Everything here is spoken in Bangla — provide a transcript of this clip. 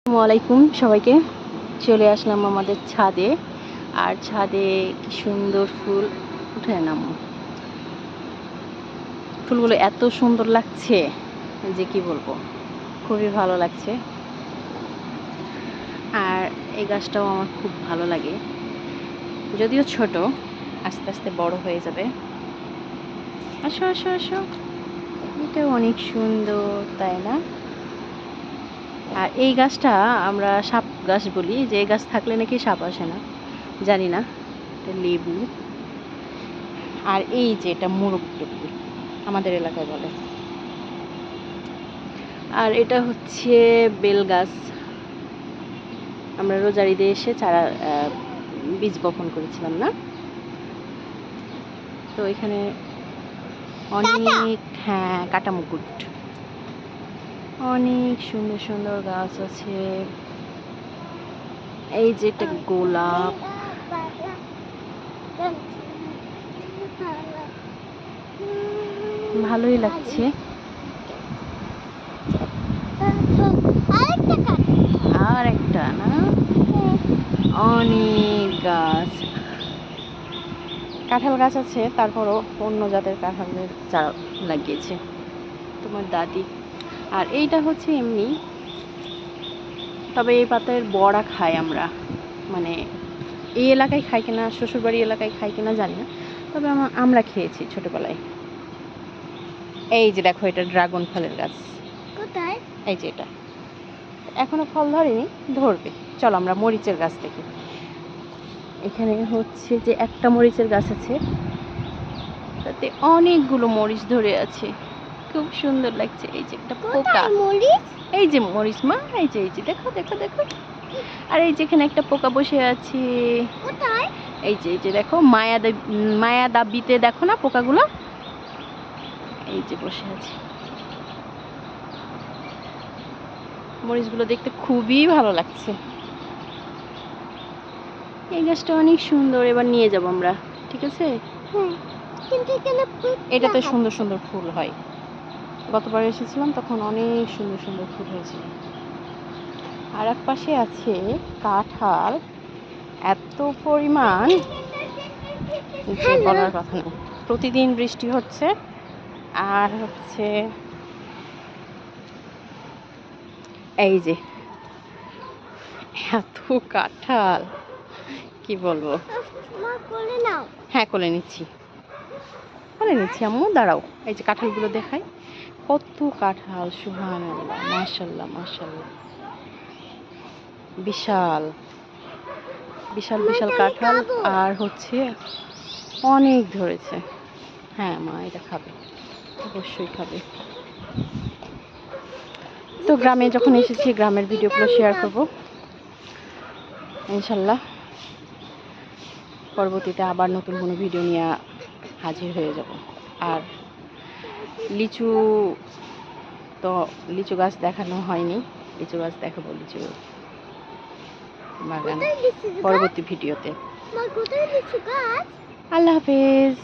আসসালামু আলাইকুম সবাইকে। চলে আসলাম আমাদের ছাদে। আর ছাদে কি সুন্দর ফুল উঠে নামো। ফুলগুলো এত সুন্দর লাগছে যে কি বলবো, খুবই ভালো লাগছে। আর এই গাছটাও আমার খুব ভালো লাগে, যদিও ছোট, আস্তে আস্তে বড় হয়ে যাবে। আসো আসো আসো, এটাও অনেক সুন্দর, তাই না? আর এই গাছটা আমরা সাপ গাছ বলি, যে এই গাছ থাকলে নাকি সাপ আসে না, জানি না। এটা লেবু। আর এই যে এটা মোরগ লেবু আমাদের এলাকায় বলে। আর এটা হচ্ছে বেল গাছ। আমরা রোজার ঈদে এসে চারা বীজ বপন করেছিলাম না, তো এখানে অনেক, হ্যাঁ, কাটা মুকুট, অনেক সুন্দর সুন্দর গাছ আছে। এই যে এটা গোলাপ, ভালোই লাগছে। আর একটা না, অনেক গাছ, কাঁঠাল গাছ আছে, তারপরও অন্য জাতের কাঁঠালের চারা লাগিয়েছে তোমার দাদি। আর এইটা হচ্ছে এমনি, তবে এই পাতার বড়া খাই আমরা, মানে এই এলাকায় খাই কিনা, শ্বশুরবাড়ি এলাকায় খাই কিনা জানি না, তবে আমরা খেয়েছি ছোটবেলায়। এই যে দেখো, এটা ড্রাগন ফলের গাছ। কোথায়? এই যে এটা এখনো ফল ধরেনি, ধরবে। চলো আমরা মরিচের গাছ দেখি। এখানে হচ্ছে যে একটা মরিচের গাছ আছে, তাতে অনেকগুলো মরিচ ধরে আছে, খুব সুন্দর লাগছে। এই যে একটা পোকা, এই যে মরিচ মা, এই যে দেখো দেখো দেখো। আর এই যেখানে একটা পোকা বসে আছে, এই যে দেখো, মায়া দাবিতে দেখো না পোকাগুলো, এই যে বসে আছে। মরিচগুলো দেখতে খুবই ভালো লাগছে। এই গাছটা অনেক সুন্দর, এবার নিয়ে যাব আমরা, ঠিক আছে? এটাতে সুন্দর সুন্দর ফুল হয়। গতবার এসেছিলাম তখন অনেক সুন্দর সুন্দর ফুল হয়েছিল। আর এক পাশে আছে কাঁঠাল, এত পরিমাণ যে বলার কথা নেই। প্রতিদিন বৃষ্টি হচ্ছে, আর হচ্ছে এই যে এত কাঁঠাল, কি বলবো। হ্যাঁ, কোলে নিচ্ছি আম্মু, দাঁড়াও। এই যে কাঁঠালগুলো দেখাই, কত কাঁঠাল, সুবহানাল্লাহ, মাশাআল্লাহ মাশাআল্লাহ, বিশাল বিশাল বিশাল কাঁঠাল। আর হচ্ছে অনেক ধরেছে। হ্যাঁ মা, এটা খাবে, অবশ্যই খাবে। তো গ্রামে যখন এসেছি, গ্রামের ভিডিওগুলো শেয়ার করব ইনশাল্লাহ। পরবর্তীতে আবার নতুন কোনো ভিডিও নিয়ে হাজির হয়ে যাব। আর লিচু, তো লিচু গাছ দেখানো হয়নি, লিচু গাছ দেখাবো, লিচু বাগান পরবর্তী ভিডিওতে। আল্লাহ হাফেজ।